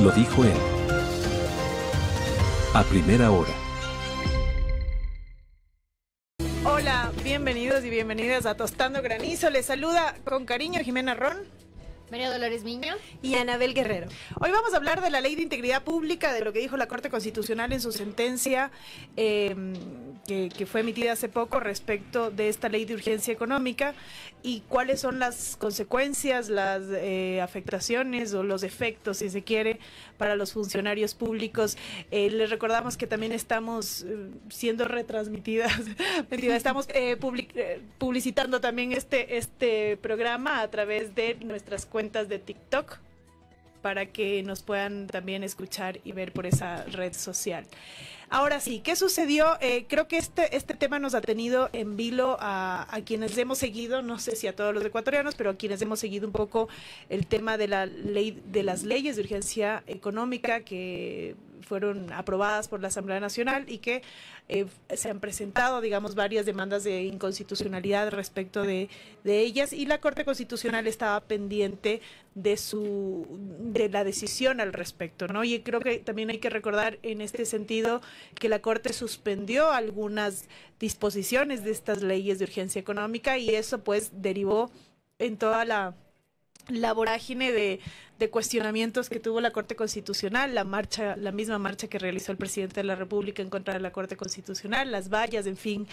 Lo dijo él. A primera hora. Hola, bienvenidos y bienvenidas a Tostando Granizo. Les saluda con cariño Jimena Ron, María Dolores Miño y Anabel Guerrero. Hoy vamos a hablar de la Ley de Integridad Pública, de lo que dijo la Corte Constitucional en su sentencia que fue emitida hace poco respecto de esta Ley de Urgencia Económica y cuáles son las consecuencias, las afectaciones o los efectos, si se quiere, para los funcionarios públicos. Les recordamos que también estamos siendo retransmitidas, mentira, estamos publicitando también este programa a través de nuestras cuentas de TikTok para que nos puedan también escuchar y ver por esa red social. Ahora sí, ¿qué sucedió? Creo que este tema nos ha tenido en vilo a quienes hemos seguido, no sé si a todos los ecuatorianos, pero a quienes hemos seguido un poco el tema de la ley, de las leyes de urgencia económica que fueron aprobadas por la Asamblea Nacional y que se han presentado, digamos, varias demandas de inconstitucionalidad respecto de ellas, y la Corte Constitucional estaba pendiente de la decisión al respecto, ¿no? Y creo que también hay que recordar en este sentido que la Corte suspendió algunas disposiciones de estas leyes de urgencia económica, y eso pues derivó en toda la vorágine de cuestionamientos que tuvo la Corte Constitucional, la misma marcha que realizó el presidente de la República en contra de la Corte Constitucional, las vallas, en fin.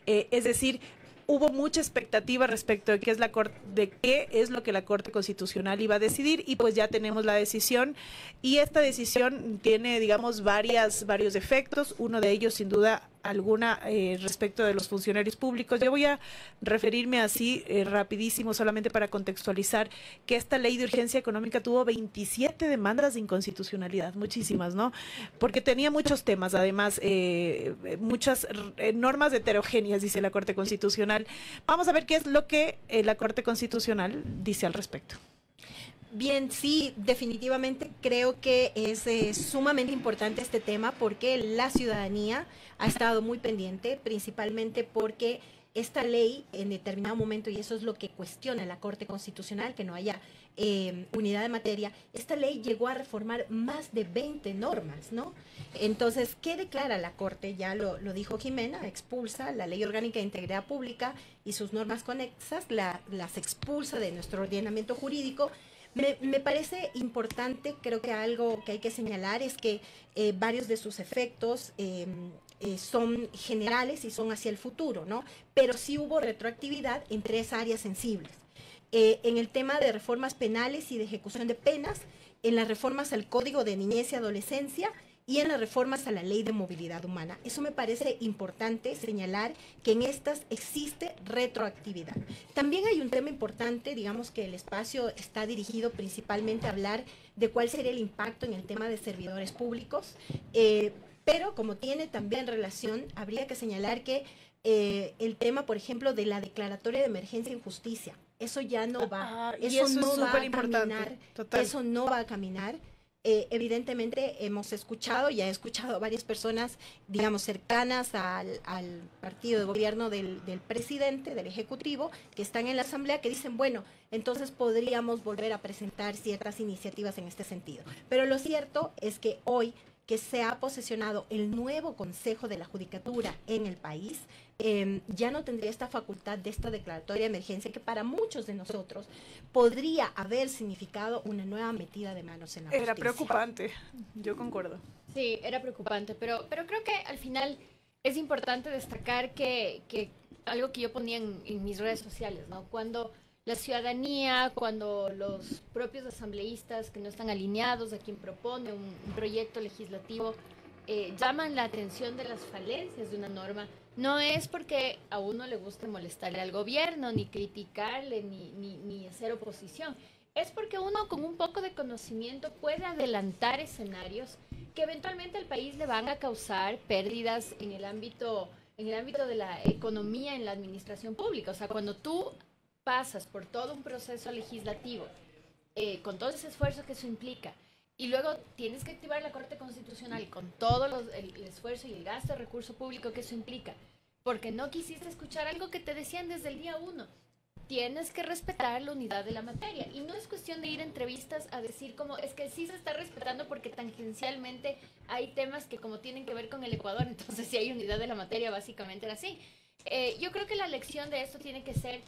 Es decir, hubo mucha expectativa respecto de qué es lo que la Corte Constitucional iba a decidir, y pues ya tenemos la decisión, y esta decisión tiene, digamos, varios efectos. Uno de ellos, sin duda alguna, respecto de los funcionarios públicos. Yo voy a referirme así rapidísimo, solamente para contextualizar, que esta ley de urgencia económica tuvo 27 demandas de inconstitucionalidad, muchísimas, ¿no? Porque tenía muchos temas, además, muchas normas heterogéneas, dice la Corte Constitucional. Vamos a ver qué es lo que la Corte Constitucional dice al respecto. Bien, sí, definitivamente creo que es sumamente importante este tema porque la ciudadanía ha estado muy pendiente, principalmente porque esta ley en determinado momento, y eso es lo que cuestiona la Corte Constitucional, que no haya unidad de materia, esta ley llegó a reformar más de 20 normas, ¿no? Entonces, ¿qué declara la Corte? Ya lo dijo Jimena, expulsa la Ley Orgánica de Integridad Pública y sus normas conexas, las expulsa de nuestro ordenamiento jurídico. Me parece importante, creo que algo que hay que señalar es que varios de sus efectos son generales y son hacia el futuro, ¿no? Pero sí hubo retroactividad en 3 áreas sensibles. En el tema de reformas penales y de ejecución de penas, en las reformas al Código de Niñez y Adolescencia y en las reformas a la Ley de Movilidad Humana. Eso me parece importante señalar, que en estas existe retroactividad. También hay un tema importante, digamos que el espacio está dirigido principalmente a hablar de cuál sería el impacto en el tema de servidores públicos, pero como tiene también relación, habría que señalar que el tema, por ejemplo, de la declaratoria de emergencia en justicia, eso ya no va, eso no va a caminar, eso no va a caminar. Evidentemente hemos escuchado, ya he escuchado a varias personas, digamos, cercanas al partido de gobierno del presidente, del Ejecutivo, que están en la Asamblea, que dicen, bueno, entonces podríamos volver a presentar ciertas iniciativas en este sentido. Pero lo cierto es que hoy que se ha posesionado el nuevo Consejo de la Judicatura en el país, ya no tendría esta facultad de esta declaratoria de emergencia, que para muchos de nosotros podría haber significado una nueva metida de manos en la justicia. Era preocupante, yo concuerdo. Sí, era preocupante, pero creo que al final es importante destacar que algo que yo ponía en mis redes sociales, ¿no? Cuando la ciudadanía, cuando los propios asambleístas que no están alineados a quien propone un proyecto legislativo llaman la atención de las falencias de una norma, no es porque a uno le guste molestarle al gobierno, ni criticarle, ni hacer oposición. Es porque uno con un poco de conocimiento puede adelantar escenarios que eventualmente al país le van a causar pérdidas en el ámbito de la economía, en la administración pública. O sea, cuando tú pasas por todo un proceso legislativo, con todo ese esfuerzo que eso implica, y luego tienes que activar la Corte Constitucional con todo el esfuerzo y el gasto de recurso público que eso implica, porque no quisiste escuchar algo que te decían desde el día 1. tienes que respetar la unidad de la materia. Y no es cuestión de ir a entrevistas a decir como, es que sí se está respetando porque tangencialmente hay temas que como tienen que ver con el Ecuador, entonces si hay unidad de la materia, básicamente era así. Yo creo que la lección de esto tiene que ser,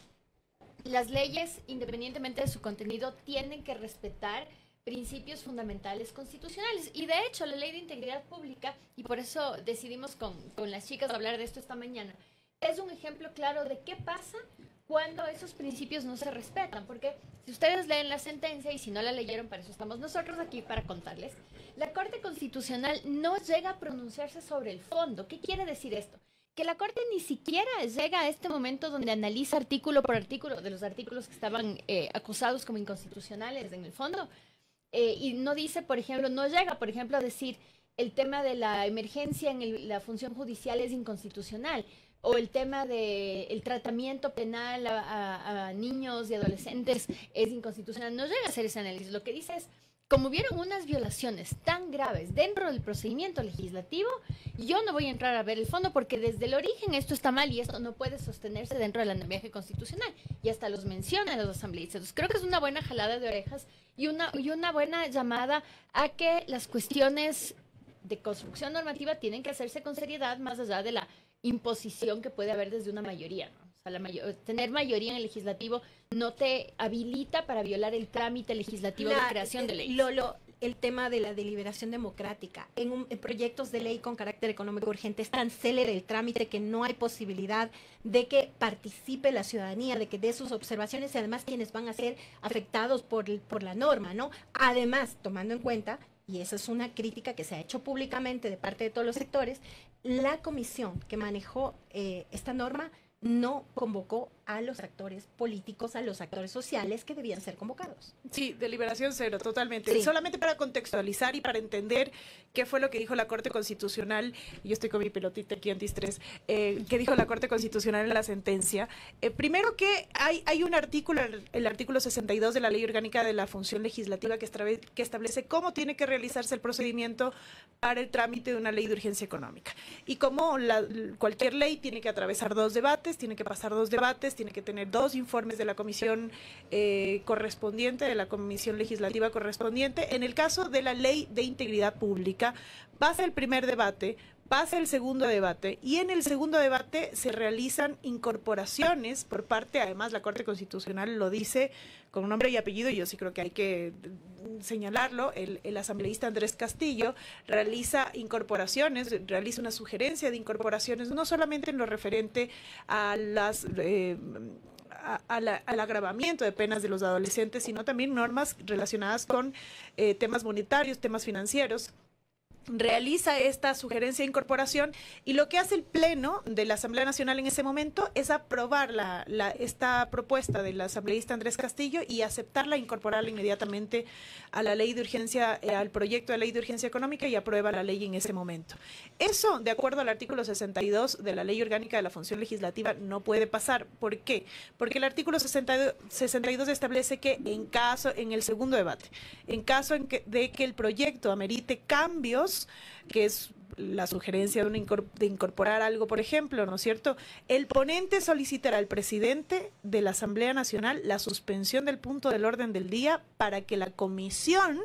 las leyes, independientemente de su contenido, tienen que respetar principios fundamentales constitucionales. Y de hecho, la Ley de Integridad Pública, y por eso decidimos con las chicas hablar de esto esta mañana, es un ejemplo claro de qué pasa cuando esos principios no se respetan. Porque si ustedes leen la sentencia, y si no la leyeron, para eso estamos nosotros aquí para contarles, la Corte Constitucional no llega a pronunciarse sobre el fondo. ¿Qué quiere decir esto? Que la Corte ni siquiera llega a este momento donde analiza artículo por artículo de los artículos que estaban acusados como inconstitucionales en el fondo. Y no dice, por ejemplo, no llega, por ejemplo, a decir el tema de la emergencia en la función judicial es inconstitucional, o el tema del tratamiento penal a niños y adolescentes es inconstitucional. No llega a hacer ese análisis. Lo que dice es, como hubieron unas violaciones tan graves dentro del procedimiento legislativo, yo no voy a entrar a ver el fondo porque desde el origen esto está mal y esto no puede sostenerse dentro del andamiaje constitucional. Y hasta los mencionan los asambleístas. Entonces, creo que es una buena jalada de orejas y una buena llamada a que las cuestiones de construcción normativa tienen que hacerse con seriedad más allá de la imposición que puede haber desde una mayoría, ¿no? O sea, tener mayoría en el legislativo no te habilita para violar el trámite legislativo de creación de leyes. El tema de la deliberación democrática en proyectos de ley con carácter económico urgente es tan célere el trámite que no hay posibilidad de que participe la ciudadanía, de que dé sus observaciones y además quienes van a ser afectados por la norma, ¿no? Además, tomando en cuenta, y esa es una crítica que se ha hecho públicamente de parte de todos los sectores, la comisión que manejó esta norma no convocó a los actores políticos, a los actores sociales que debían ser convocados. Sí, deliberación cero, totalmente. Sí. Solamente para contextualizar y para entender qué fue lo que dijo la Corte Constitucional, yo estoy con mi pelotita aquí antistrés, qué dijo la Corte Constitucional en la sentencia. Primero que hay un artículo, el artículo 62 de la Ley Orgánica de la Función Legislativa que establece cómo tiene que realizarse el procedimiento para el trámite de una ley de urgencia económica. Y como cualquier ley tiene que atravesar dos debates, tiene que pasar dos debates, tiene que tener dos informes de la comisión correspondiente, de la comisión legislativa correspondiente. En el caso de la Ley de Integridad Pública, pasa el primer debate, pasa el segundo debate y en el segundo debate se realizan incorporaciones por parte, además la Corte Constitucional lo dice con nombre y apellido, y yo sí creo que hay que señalarlo, el asambleísta Andrés Castillo realiza incorporaciones, realiza una sugerencia de incorporaciones, no solamente en lo referente a las... al agravamiento de penas de los adolescentes, sino también normas relacionadas con temas monetarios, temas financieros. Realiza esta sugerencia de incorporación y lo que hace el Pleno de la Asamblea Nacional en ese momento es aprobar esta propuesta del asambleísta Andrés Castillo y aceptarla, incorporarla inmediatamente a la ley de urgencia, al proyecto de ley de urgencia económica y aprueba la ley en ese momento. Eso, de acuerdo al artículo 62 de la Ley Orgánica de la Función Legislativa, no puede pasar. ¿Por qué? Porque el artículo 62 establece que en el segundo debate, en caso de que el proyecto amerite cambios, que es la sugerencia de incorporar algo, por ejemplo, ¿no es cierto? El ponente solicitará al presidente de la Asamblea Nacional la suspensión del punto del orden del día para que la comisión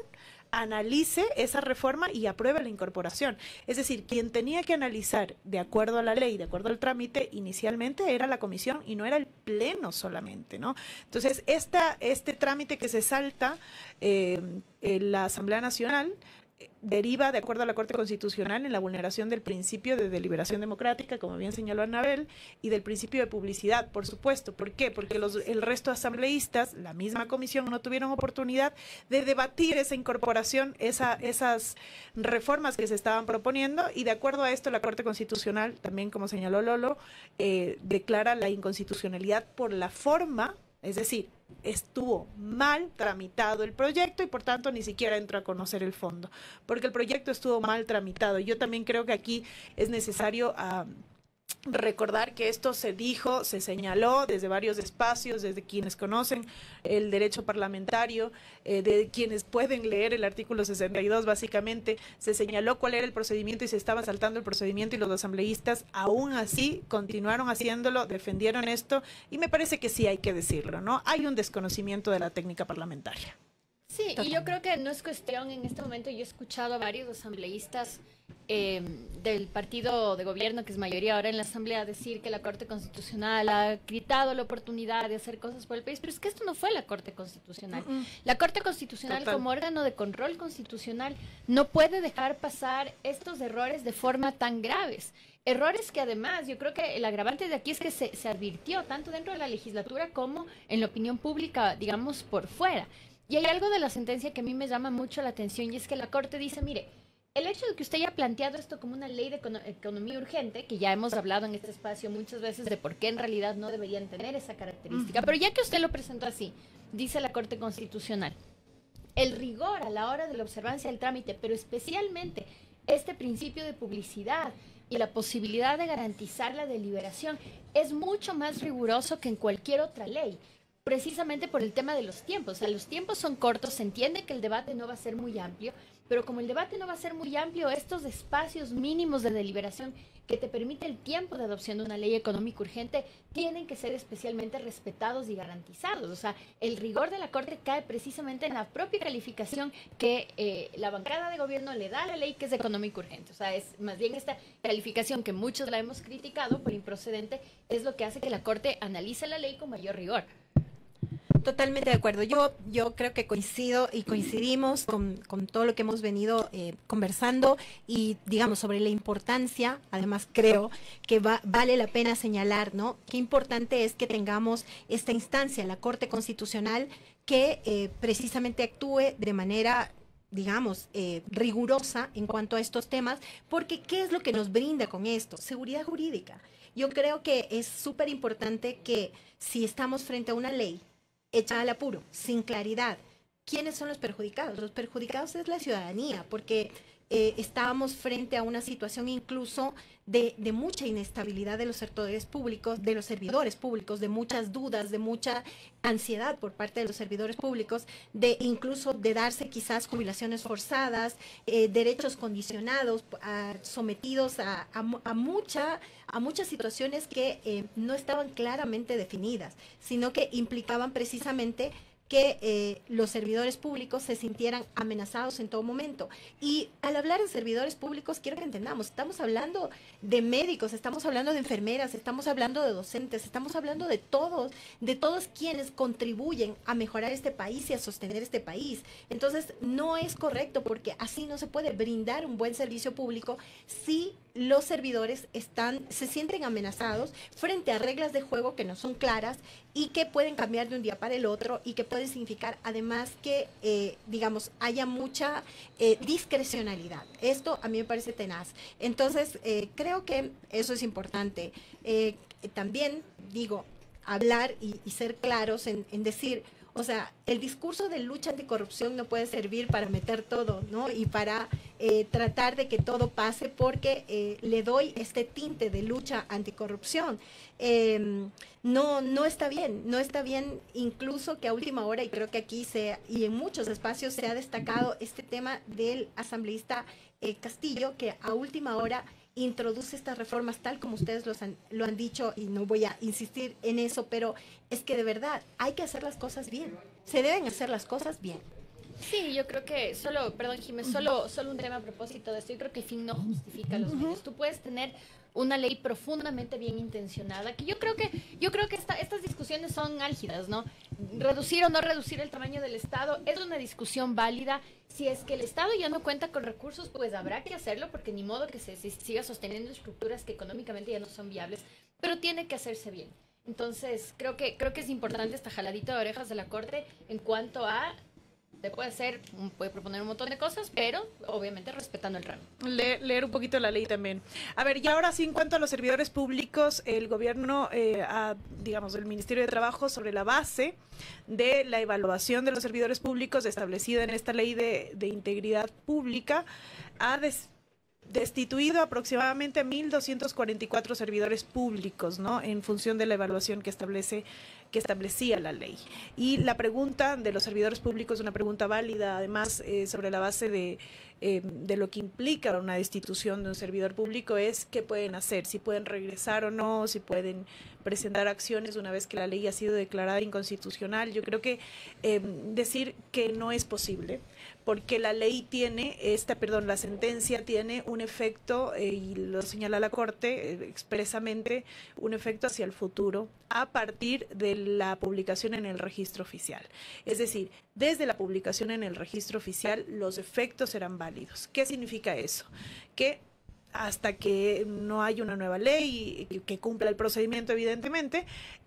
analice esa reforma y apruebe la incorporación. Es decir, quien tenía que analizar de acuerdo a la ley, de acuerdo al trámite, inicialmente era la comisión y no era el Pleno solamente, ¿no? Entonces, este trámite que se salta en la Asamblea Nacional deriva, de acuerdo a la Corte Constitucional, en la vulneración del principio de deliberación democrática, como bien señaló Anabel, y del principio de publicidad, por supuesto. ¿Por qué? Porque el resto de asambleístas, la misma comisión, no tuvieron oportunidad de debatir esa incorporación, esas reformas que se estaban proponiendo, y de acuerdo a esto, la Corte Constitucional, también como señaló Lolo, declara la inconstitucionalidad por la forma, es decir, estuvo mal tramitado el proyecto y por tanto ni siquiera entró a conocer el fondo, porque el proyecto estuvo mal tramitado. Yo también creo que aquí es necesario recordar que esto se dijo, se señaló desde varios espacios, desde quienes conocen el derecho parlamentario, de quienes pueden leer el artículo 62, básicamente, se señaló cuál era el procedimiento y se estaba saltando el procedimiento y los asambleístas aún así continuaron haciéndolo, defendieron esto y me parece que sí hay que decirlo, ¿no? Hay un desconocimiento de la técnica parlamentaria. Sí, y yo creo que no es cuestión en este momento, yo he escuchado a varios asambleístas del partido de gobierno, que es mayoría ahora en la Asamblea, decir que la Corte Constitucional ha quitado la oportunidad de hacer cosas por el país, pero es que esto no fue la Corte Constitucional. La Corte Constitucional, como órgano de control constitucional, no puede dejar pasar estos errores de forma tan graves. Errores que además, yo creo que el agravante de aquí es que se advirtió tanto dentro de la legislatura como en la opinión pública, digamos, por fuera. Y hay algo de la sentencia que a mí me llama mucho la atención y es que la Corte dice, mire, el hecho de que usted haya planteado esto como una ley de economía urgente, que ya hemos hablado en este espacio muchas veces de por qué en realidad no deberían tener esa característica, pero ya que usted lo presentó así, dice la Corte Constitucional, el rigor a la hora de la observancia del trámite, pero especialmente este principio de publicidad y la posibilidad de garantizar la deliberación es mucho más riguroso que en cualquier otra ley. Precisamente por el tema de los tiempos. O sea, los tiempos son cortos, se entiende que el debate no va a ser muy amplio, pero como el debate no va a ser muy amplio, estos espacios mínimos de deliberación que te permite el tiempo de adopción de una ley económica urgente tienen que ser especialmente respetados y garantizados. O sea, el rigor de la Corte cae precisamente en la propia calificación que la bancada de gobierno le da a la ley que es económica urgente. O sea, es más bien esta calificación que muchos la hemos criticado por improcedente, es lo que hace que la Corte analice la ley con mayor rigor. Totalmente de acuerdo. Yo creo que coincido y coincidimos con todo lo que hemos venido conversando y, digamos, sobre la importancia, además creo que vale la pena señalar, ¿no? Qué importante es que tengamos esta instancia, la Corte Constitucional, que precisamente actúe de manera, digamos, rigurosa en cuanto a estos temas, porque ¿qué es lo que nos brinda con esto? Seguridad jurídica. Yo creo que es súper importante que si estamos frente a una ley hecha al apuro, sin claridad, ¿quiénes son los perjudicados? Los perjudicados es la ciudadanía, porque estábamos frente a una situación incluso de mucha inestabilidad de los sectores públicos, de los servidores públicos, de muchas dudas, de mucha ansiedad por parte de los servidores públicos, de incluso de darse quizás jubilaciones forzadas, derechos condicionados, sometidos a muchas situaciones que no estaban claramente definidas, sino que implicaban precisamente que los servidores públicos se sintieran amenazados en todo momento. Y al hablar de servidores públicos, quiero que entendamos, estamos hablando de médicos, estamos hablando de enfermeras, estamos hablando de docentes, estamos hablando de todos quienes contribuyen a mejorar este país y a sostener este país. Entonces, no es correcto porque así no se puede brindar un buen servicio público si los servidores se sienten amenazados frente a reglas de juego que no son claras y que pueden cambiar de un día para el otro y que pueden significar además que, digamos, haya mucha discrecionalidad. Esto a mí me parece tenaz. Entonces, creo que eso es importante. También, digo, hablar y ser claros en decir, o sea, el discurso de lucha anticorrupción no puede servir para meter todo, ¿no? Y para tratar de que todo pase porque le doy este tinte de lucha anticorrupción. No está bien incluso que a última hora, y creo que aquí y en muchos espacios se ha destacado este tema del asambleísta Castillo, que a última hora introduce estas reformas tal como ustedes lo han dicho, y no voy a insistir en eso, pero es que de verdad hay que hacer las cosas bien, se deben hacer las cosas bien. Sí, yo creo que perdón Jiménez, solo un tema a propósito de esto, yo creo que el fin no justifica los medios. Tú puedes tener una ley profundamente bien intencionada, que yo creo que estas discusiones son álgidas, ¿no? Reducir o no reducir el tamaño del Estado es una discusión válida. Si es que el Estado ya no cuenta con recursos, pues habrá que hacerlo, porque ni modo que se siga sosteniendo estructuras que económicamente ya no son viables, pero tiene que hacerse bien. Entonces, creo que es importante esta jaladita de orejas de la Corte en cuanto a puede proponer un montón de cosas, pero obviamente respetando el rango. Leer un poquito la ley también. A ver, y ahora sí, en cuanto a los servidores públicos, el gobierno, digamos, el Ministerio de Trabajo, sobre la base de la evaluación de los servidores públicos establecida en esta ley de integridad pública, ha destituido aproximadamente 1.244 servidores públicos, ¿no? En función de la evaluación que establecía la ley. Y la pregunta de los servidores públicos es una pregunta válida, además, sobre la base de lo que implica una destitución de un servidor público, es qué pueden hacer, si pueden regresar o no, si pueden presentar acciones una vez que la ley ha sido declarada inconstitucional. Yo creo que decir que no es posible, porque la ley tiene, la sentencia tiene un efecto, y lo señala la Corte expresamente, un efecto hacia el futuro a partir de la publicación en el registro oficial. Es decir, desde la publicación en el registro oficial los efectos serán válidos. ¿Qué significa eso? Que hasta que no haya una nueva ley que cumpla el procedimiento, evidentemente,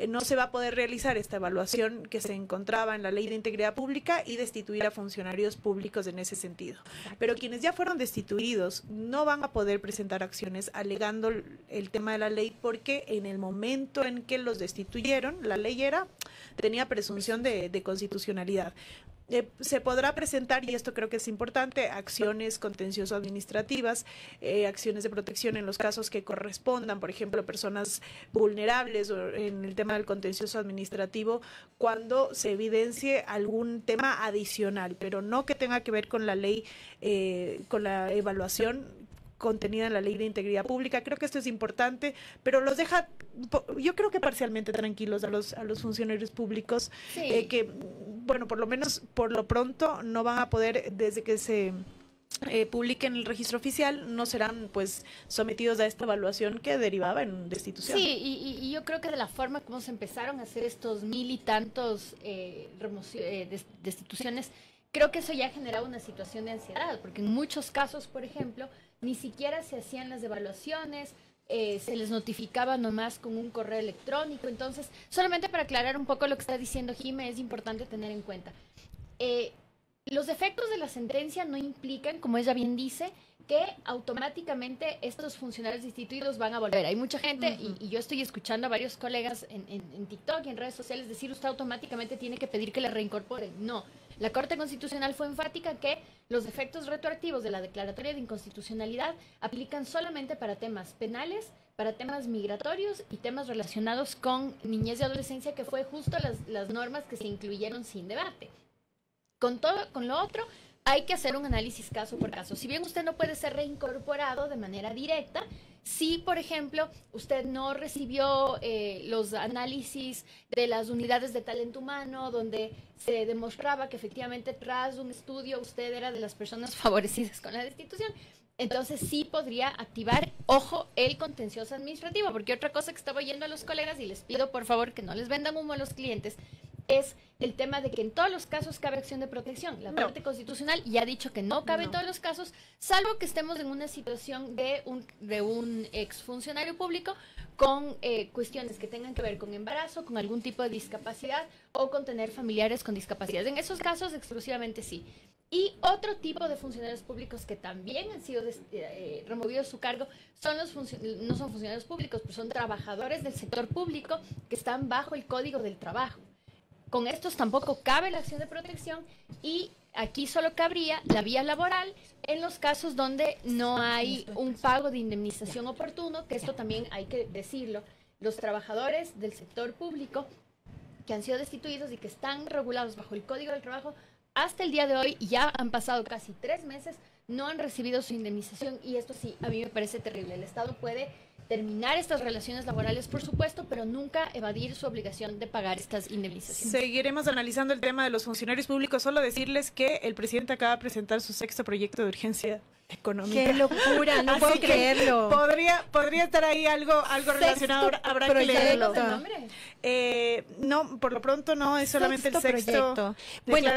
no se va a poder realizar esta evaluación que se encontraba en la Ley de Integridad Pública y destituir a funcionarios públicos en ese sentido. Pero quienes ya fueron destituidos no van a poder presentar acciones alegando el tema de la ley, porque en el momento en que los destituyeron, la ley tenía presunción de constitucionalidad. Se podrá presentar, y esto creo que es importante, acciones contencioso-administrativas, acciones de protección en los casos que correspondan, por ejemplo, personas vulnerables, o en el tema del contencioso administrativo, cuando se evidencie algún tema adicional, pero no que tenga que ver con la ley, con la evaluación contenida en la Ley de Integridad Pública. Creo que esto es importante, pero los deja, yo creo que parcialmente tranquilos a los funcionarios públicos, sí. Que, bueno, por lo menos por lo pronto no van a poder, desde que se publique en el registro oficial, no serán pues sometidos a esta evaluación que derivaba en destitución. Sí, y yo creo que de la forma como se empezaron a hacer estos 1000 y tantos destituciones, creo que eso ya generaba una situación de ansiedad, porque en muchos casos, por ejemplo, ni siquiera se hacían las evaluaciones, se les notificaba nomás con un correo electrónico. Entonces, solamente para aclarar un poco lo que está diciendo Jime, es importante tener en cuenta. Los efectos de la sentencia no implican, como ella bien dice, que automáticamente estos funcionarios destituidos van a volver. Hay mucha gente, y yo estoy escuchando a varios colegas en TikTok y en redes sociales decir, usted automáticamente tiene que pedir que le reincorporen. No. La Corte Constitucional fue enfática que los efectos retroactivos de la declaratoria de inconstitucionalidad aplican solamente para temas penales, para temas migratorios y temas relacionados con niñez y adolescencia, que fue justo las normas que se incluyeron sin debate. Con lo otro, hay que hacer un análisis caso por caso. Si bien usted no puede ser reincorporado de manera directa, si, por ejemplo, usted no recibió los análisis de las unidades de talento humano, donde se demostraba que efectivamente tras un estudio usted era de las personas favorecidas con la destitución, entonces sí podría activar, ojo, el contencioso administrativo. Porque otra cosa que estaba oyendo a los colegas, y les pido por favor que no les vendan humo a los clientes, es el tema de que en todos los casos cabe acción de protección. La Corte Constitucional ya ha dicho que no cabe en todos los casos, salvo que estemos en una situación de un exfuncionario público con cuestiones que tengan que ver con embarazo, con algún tipo de discapacidad o con tener familiares con discapacidad. En esos casos exclusivamente sí. Y otro tipo de funcionarios públicos que también han sido removidos de su cargo no son funcionarios públicos, pero son trabajadores del sector público que están bajo el Código del Trabajo. Con estos tampoco cabe la acción de protección, y aquí solo cabría la vía laboral en los casos donde no hay un pago de indemnización oportuno, que esto también hay que decirlo. Los trabajadores del sector público que han sido destituidos y que están regulados bajo el Código del Trabajo, hasta el día de hoy, ya han pasado casi 3 meses, no han recibido su indemnización, y esto sí, a mí me parece terrible. El Estado puede terminar estas relaciones laborales, por supuesto, pero nunca evadir su obligación de pagar estas indemnizaciones. Seguiremos analizando el tema de los funcionarios públicos. Solo decirles que el presidente acaba de presentar su 6º proyecto de urgencia económica. ¡Qué locura! No puedo creerlo. Podría estar ahí algo relacionado. Habrá que leerlo. No, por lo pronto no, es solamente el 6º proyecto. Bueno,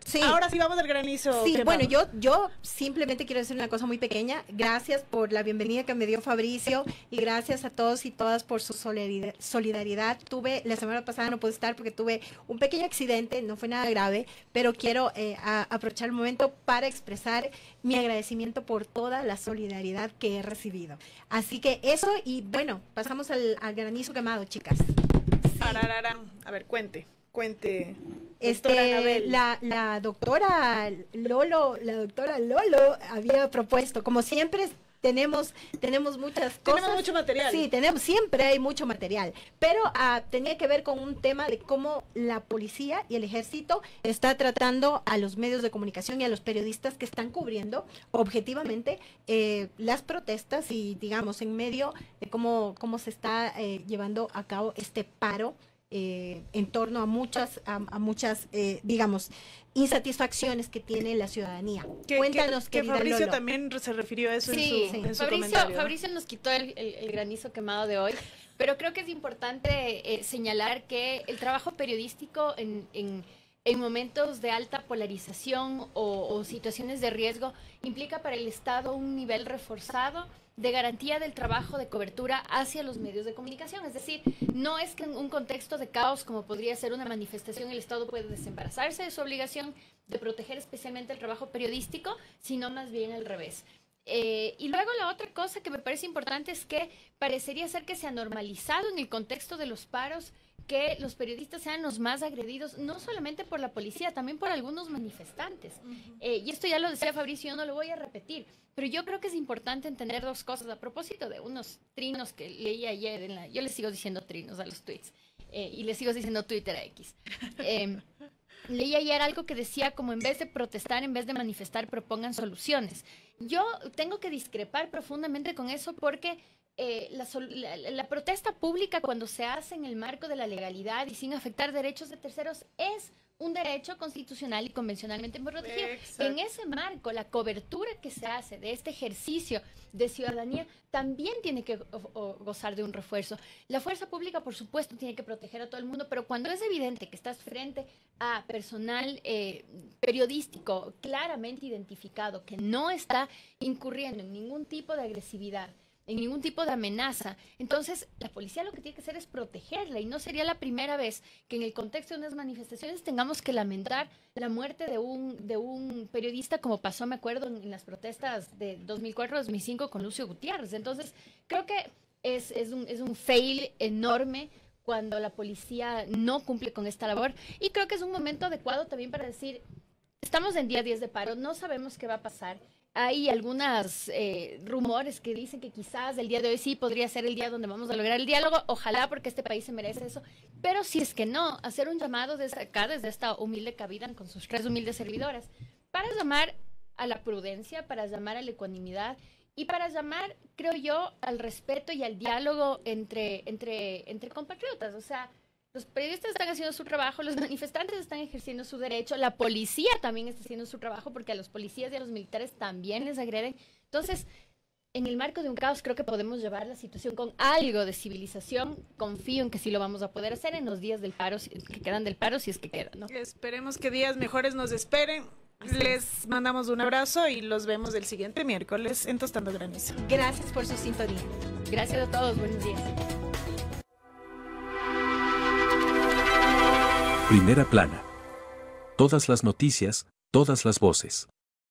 sí. Ahora sí vamos al granizo. Sí, bueno, yo simplemente quiero decir una cosa muy pequeña. Gracias por la bienvenida que me dio Fabricio, y gracias a todos y todas por su solidaridad. La semana pasada no pude estar porque tuve un pequeño accidente, no fue nada grave, pero quiero aprovechar el momento para expresar mi agradecimiento por toda la solidaridad que he recibido. Así que eso, y bueno, pasamos al granizo quemado, chicas. Sí. A ver, cuente. La doctora Lolo había propuesto, como siempre tenemos muchas cosas. Tenemos mucho material. Sí, siempre hay mucho material, pero tenía que ver con un tema de cómo la policía y el ejército está tratando a los medios de comunicación y a los periodistas que están cubriendo objetivamente las protestas y, digamos, en medio de cómo se está llevando a cabo este paro en torno a muchas, digamos, insatisfacciones que tiene la ciudadanía. Cuéntanos, que querida Fabricio Lolo. también se refirió a eso en su Fabricio, comentario. Fabricio nos quitó el granizo quemado de hoy, pero creo que es importante señalar que el trabajo periodístico en momentos de alta polarización o situaciones de riesgo implica para el Estado un nivel reforzado de garantía del trabajo de cobertura hacia los medios de comunicación. Es decir, no es que en un contexto de caos como podría ser una manifestación el Estado puede desembarazarse de su obligación de proteger especialmente el trabajo periodístico, sino más bien al revés. Y luego la otra cosa que me parece importante es que parecería ser que se ha normalizado en el contexto de los paros que los periodistas sean los más agredidos, no solamente por la policía, también por algunos manifestantes. Y esto ya lo decía Fabricio, yo no lo voy a repetir, pero yo creo que es importante entender dos cosas a propósito de unos trinos que leí ayer, yo les sigo diciendo trinos a los tweets, y les sigo diciendo Twitter a X. Leí ayer algo que decía como en vez de protestar, en vez de manifestar, propongan soluciones. Yo tengo que discrepar profundamente con eso porque la protesta pública cuando se hace en el marco de la legalidad y sin afectar derechos de terceros es un derecho constitucional y convencionalmente protegido. Exacto. En ese marco, la cobertura que se hace de este ejercicio de ciudadanía también tiene que gozar de un refuerzo. La fuerza pública, por supuesto, tiene que proteger a todo el mundo, pero cuando es evidente que estás frente a personal periodístico claramente identificado, que no está incurriendo en ningún tipo de agresividad, en ningún tipo de amenaza, entonces la policía lo que tiene que hacer es protegerla y no sería la primera vez que en el contexto de unas manifestaciones tengamos que lamentar la muerte de un periodista como pasó, me acuerdo, en las protestas de 2004-2005 con Lucio Gutiérrez. Entonces creo que es un fail enorme cuando la policía no cumple con esta labor y creo que es un momento adecuado también para decir, estamos en día 10 de paro, no sabemos qué va a pasar. Hay algunos rumores que dicen que quizás el día de hoy sí podría ser el día donde vamos a lograr el diálogo. Ojalá, porque este país se merece eso. Pero si es que no, hacer un llamado desde acá, desde esta humilde cabina con sus 3 humildes servidoras, para llamar a la prudencia, para llamar a la ecuanimidad y para llamar, creo yo, al respeto y al diálogo entre compatriotas. O sea, los periodistas están haciendo su trabajo, los manifestantes están ejerciendo su derecho, la policía también está haciendo su trabajo porque a los policías y a los militares también les agreden. Entonces, en el marco de un caos creo que podemos llevar la situación con algo de civilización. Confío en que sí lo vamos a poder hacer en los días del paro, que quedan del paro, si es que quedan, ¿no? Esperemos que días mejores nos esperen. Les mandamos un abrazo y los vemos el siguiente miércoles en Tostando Granizo. Gracias por su sintonía. Gracias a todos, buenos días. Primera plana. Todas las noticias, todas las voces.